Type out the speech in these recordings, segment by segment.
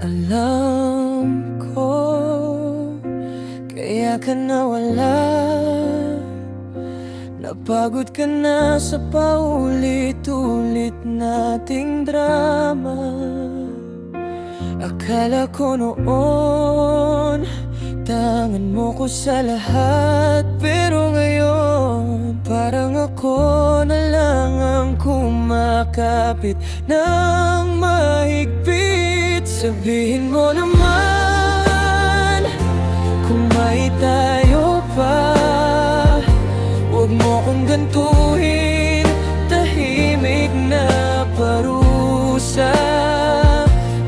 Alam ko, kaya ka nawala. Napagod ka na sa paulit-ulit nating drama. Akala ko noon, tangan mo ko sa lahat. Pero ngayon, parang ako na lang ang kumakapit ng mahigpit. Sabihin mo naman, kung may tayo pa, huwag mo kong gantuhin, tahimik na parusa.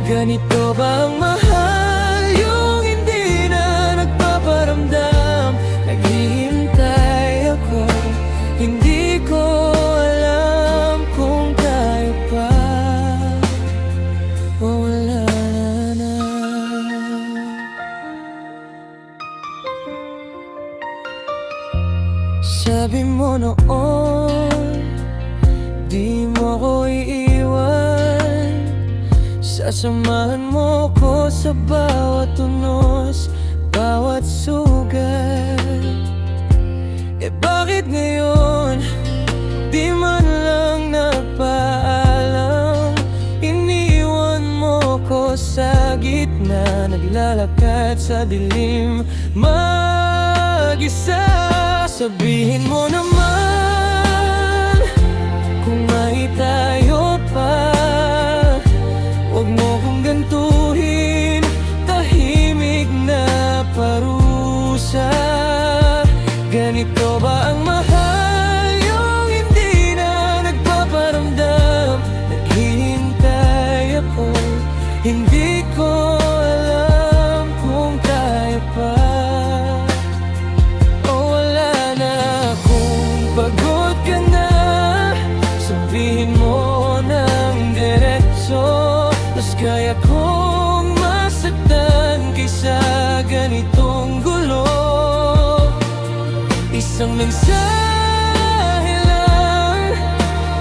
Ganito ba ang mahal, yung hindi na nagpaparamdam? Naghihintay ako, hindi ko alam kung tayo pa o wala na. Sabi mo noon, di mo ko iiwan. Sasamahan mo ko sa bawat tunos, bawat sugat. Eh bakit ngayon, di man lang nagpaalam? Iniwan mo ko sa gitna, naglalakad sa dilim, mag-isa. Sabihin mo naman, kung may tayo pa, huwag mo kong gantuhin, tahimik na parusa. Ganito ba ang mahal, yung hindi na nagpaparamdam? Naghihintay ako, hindi ko alam kung tayo pa o wala na. Kung pagod ka na, sabihin mo ng diretso. Mas kaya kong masaktan kaysa ganitong gulo. Isang mensahe lang,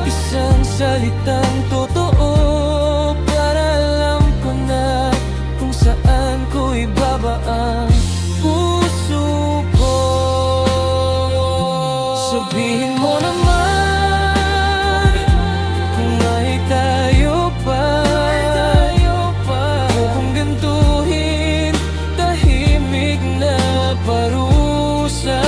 isang salitang totoo, para alam ko na kung saan ko ibaba ang puso ko. Sabihin mo naman, kung may tayo pa, huwag kong gantuhin, tahimik na parusa.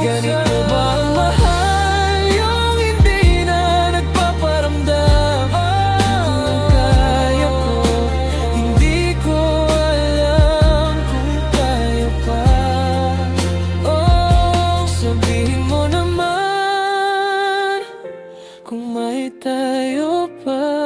Ganito ba ang mahal, yung hindi na nagpaparamdam? Ito lang kaya ko, hindi ko alam kung kaya pa. Oh, sabihin mo naman, kung may tayo pa.